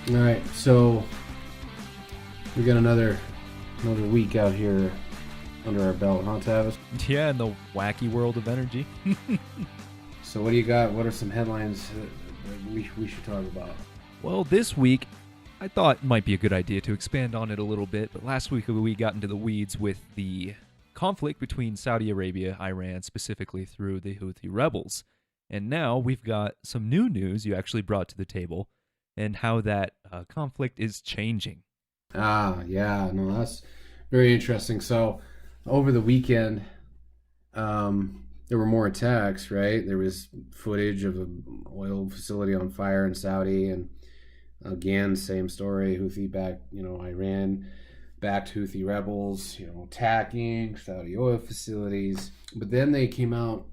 All right, so we got another week out here under our belt, huh, Tavis? Yeah, in the wacky world of energy. So what do you got? What are some headlines that we should talk about? Well, this week, I thought it might be a good idea to expand on it a little bit, but last week we got into the weeds with the conflict between Saudi Arabia, Iran, specifically through the Houthi rebels. And now we've got some new news you actually brought to the table and how that conflict is changing. Yeah, no, that's very interesting. So over the weekend, there were more attacks, right? There was footage of an oil facility on fire in Saudi, and again, same story. Houthi backed, Iran backed Houthi rebels, attacking Saudi oil facilities. But then they came out,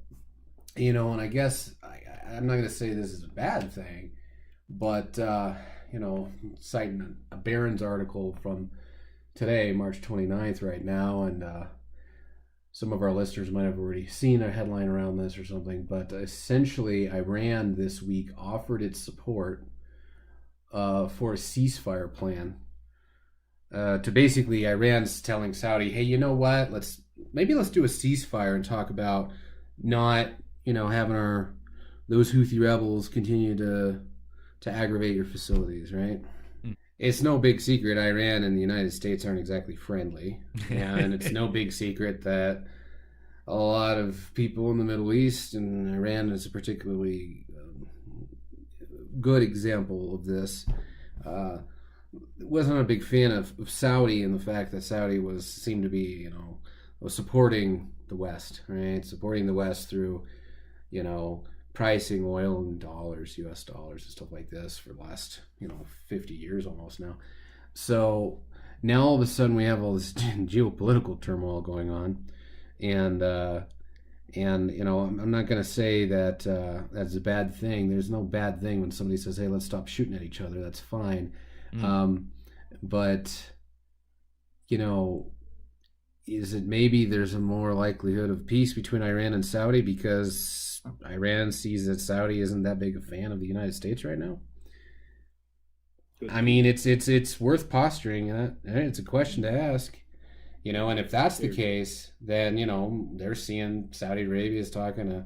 and I guess I'm not going to say this is a bad thing, but citing a Barron's article from today, March 29th, right now, and some of our listeners might have already seen a headline around this or something, but essentially, Iran this week offered its support for a ceasefire plan. To basically, Iran's telling Saudi, "Hey, you know what? Let's do a ceasefire and talk about not, having our those Houthi rebels continue to aggravate your facilities, right?" Mm. It's no big secret Iran and the United States aren't exactly friendly, and it's no big secret that a lot of people in the Middle East, and Iran is a particularly good example of this, uh, wasn't a big fan of Saudi and the fact that Saudi seemed to be, was supporting the West, right? Supporting the West through, you know, pricing oil in dollars, U.S. dollars, and stuff like this for the last, 50 years almost now. So now all of a sudden we have all this geopolitical turmoil going on, and I'm not going to say that that's a bad thing. There's no bad thing when somebody says, "Hey, let's stop shooting at each other." That's fine. Mm. But you know, is it maybe there's a more likelihood of peace between Iran and Saudi because Iran sees that Saudi isn't that big a fan of the United States right now? I mean, it's worth posturing. It's a question to ask. And if that's the case, then they're seeing Saudi Arabia is talking to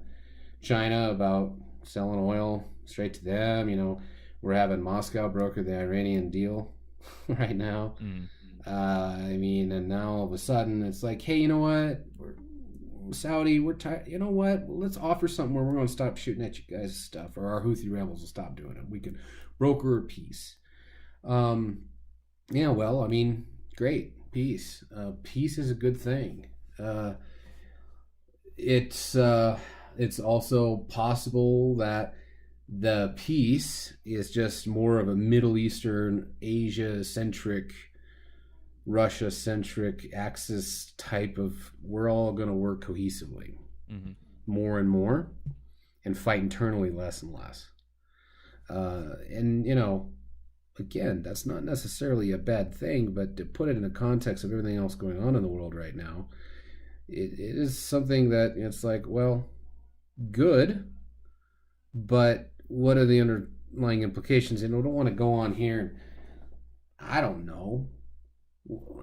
China about selling oil straight to them. We're having Moscow broker the Iranian deal right now. Mm. I mean, and now all of a sudden it's like, hey, you know what? Saudi, we're tired. You know what? Let's offer something where we're going to stop shooting at you guys' stuff, or our Houthi rebels will stop doing it. We can broker a peace. Yeah, well, I mean, great. Peace. Peace is a good thing. It's also possible that the peace is just more of a Middle Eastern, Asia centric, Russia centric axis type of we're all going to work cohesively Mm-hmm. more and more and fight internally less and less. And again, that's not necessarily a bad thing, but to put it in the context of everything else going on in the world right now, it is something that it's like, well, good, but what are the underlying implications? I don't want to go on here and I don't know.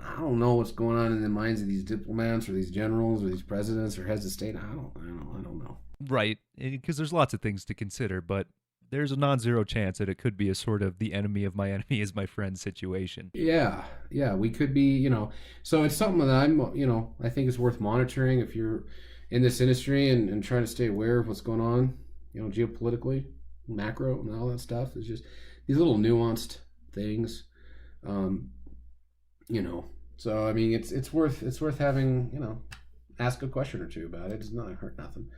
I don't know what's going on in the minds of these diplomats or these generals or these presidents or heads of state. I don't know. Right, because there's lots of things to consider, but there's a non-zero chance that it could be a sort of the enemy of my enemy is my friend situation. Yeah, we could be, so it's something that I think is worth monitoring if you're in this industry and trying to stay aware of what's going on, geopolitically, macro, and all that stuff. It's just these little nuanced things, um, So I mean, it's worth having, ask a question or two about it. It's not hurt nothing.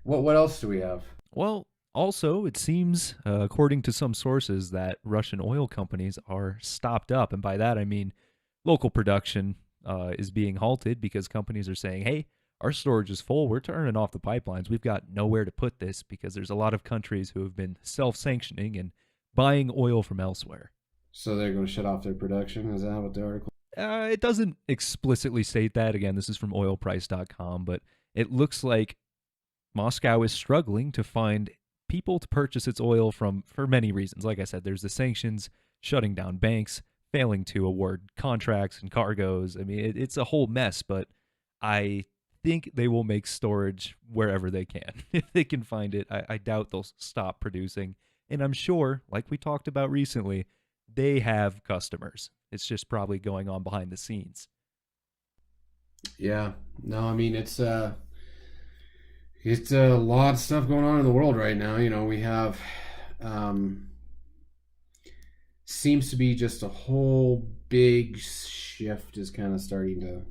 What else do we have? Well, also, it seems, according to some sources, that Russian oil companies are stopped up. And by that, I mean local production is being halted because companies are saying, hey, our storage is full. We're turning off the pipelines. We've got nowhere to put this because there's a lot of countries who have been self sanctioning and buying oil from elsewhere. So they're going to shut off their production. Is that what the article? It doesn't explicitly state that. Again, this is from oilprice.com, but it looks like Moscow is struggling to find people to purchase its oil from for many reasons. Like I said, there's the sanctions, shutting down banks, failing to award contracts and cargoes. I mean, it's a whole mess, but I think they will make storage wherever they can. If they can find it, I doubt they'll stop producing. And I'm sure, like we talked about recently, they have customers. It's just probably going on behind the scenes. Yeah. No, I mean it's a lot of stuff going on in the world right now. We have um, seems to be just a whole big shift is kind of starting to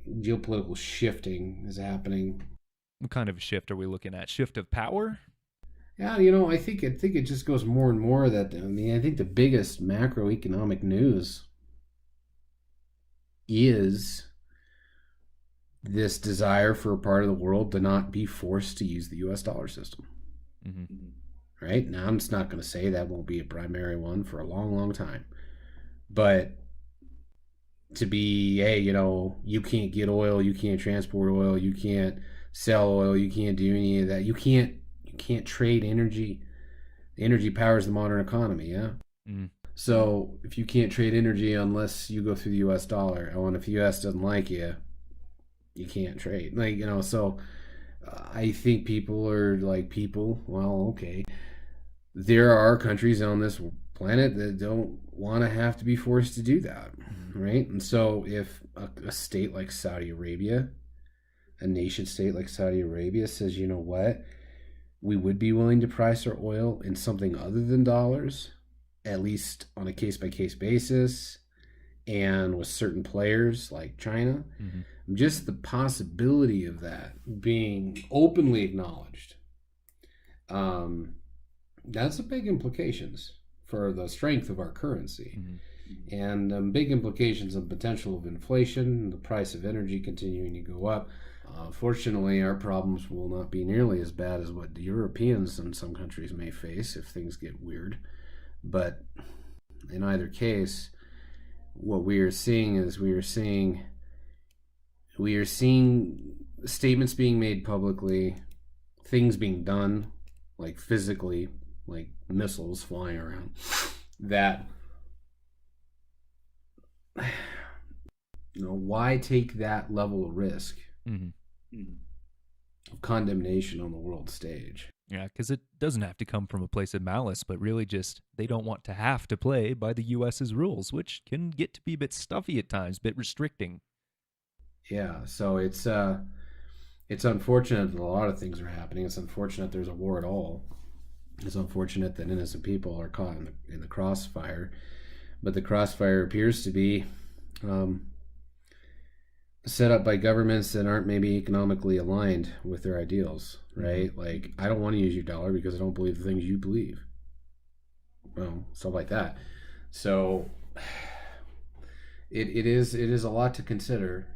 geopolitical shifting is happening. What kind of shift are we looking at? Shift of power? Yeah, I think it just goes more and more that I think the biggest macroeconomic news is this desire for a part of the world to not be forced to use the US dollar system. Mm-hmm. Right? Now I'm just not going to say that won't be a primary one for a long, long time. But to be, hey, you can't get oil, you can't transport oil, you can't sell oil, you can't do any of that. You can't trade energy. The energy powers the modern economy, yeah? Mm. So if you can't trade energy unless you go through the US dollar, and if the US doesn't like you, you can't trade. So I think people are like well, okay. There are countries on this planet that don't want to have to be forced to do that, right? And so if a state like Saudi Arabia, a nation state like Saudi Arabia says, you know what, we would be willing to price our oil in something other than dollars, at least on a case by case basis, and with certain players like China, just the possibility of that being openly acknowledged, that's a big implications for the strength of our currency, and big implications of potential of inflation, the price of energy continuing to go up. Fortunately, our problems will not be nearly as bad as what the Europeans and some countries may face if things get weird. But in either case, what we are seeing is we are seeing statements being made publicly, things being done, like physically, like missiles flying around, that why take that level of risk of condemnation on the world stage? Yeah, because it doesn't have to come from a place of malice, but really just they don't want to have to play by the U.S.'s rules, which can get to be a bit stuffy at times, a bit restricting. Yeah, so it's unfortunate that a lot of things are happening. It's unfortunate there's a war at all. It's unfortunate that innocent people are caught in the crossfire, but the crossfire appears to be set up by governments that aren't maybe economically aligned with their ideals, right? Like, I don't want to use your dollar because I don't believe the things you believe. Well, stuff like that. So it is a lot to consider.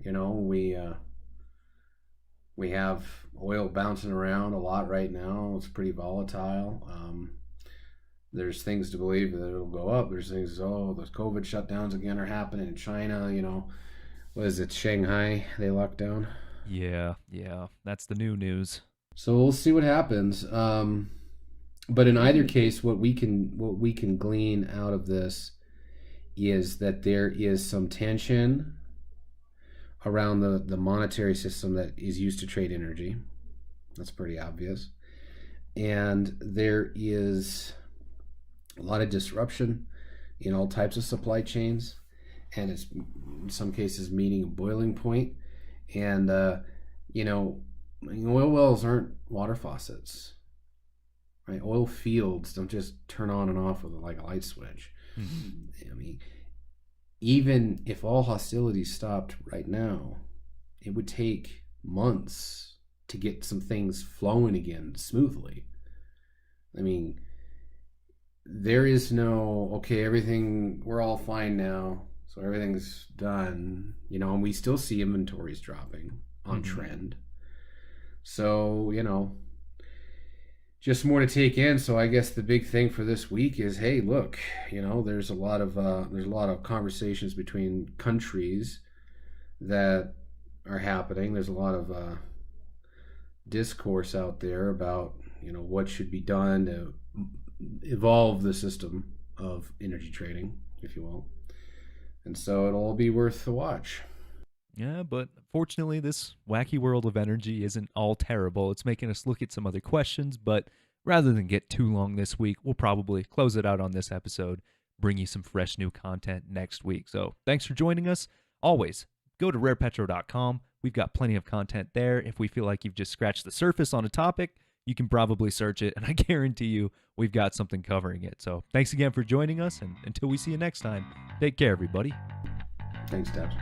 We have oil bouncing around a lot right now. It's pretty volatile. There's things to believe that it'll go up. There's things, those COVID shutdowns again are happening in China. What is it, Shanghai they locked down? Yeah, that's the new news. So we'll see what happens. But in either case, what we can glean out of this is that there is some tension around the monetary system that is used to trade energy. That's pretty obvious. And there is a lot of disruption in all types of supply chains, and it's in some cases meeting a boiling point. And oil wells aren't water faucets, right? Oil fields don't just turn on and off with like a light switch. I mean, even if all hostilities stopped right now, it would take months to get some things flowing again smoothly. I mean, there is no, okay, everything, we're all fine now, so everything's done, and we still see inventories dropping on trend. So, just more to take in. So I guess the big thing for this week is, hey, look, there's a lot of conversations between countries that are happening. There's a lot of discourse out there about what should be done to evolve the system of energy trading, if you will. And so it'll all be worth a watch. Yeah, but fortunately, this wacky world of energy isn't all terrible. It's making us look at some other questions, but rather than get too long this week, we'll probably close it out on this episode, bring you some fresh new content next week. So thanks for joining us. Always go to rarepetro.com. We've got plenty of content there. If we feel like you've just scratched the surface on a topic, you can probably search it, and I guarantee you we've got something covering it. So thanks again for joining us, and until we see you next time, take care, everybody. Thanks, Tabs.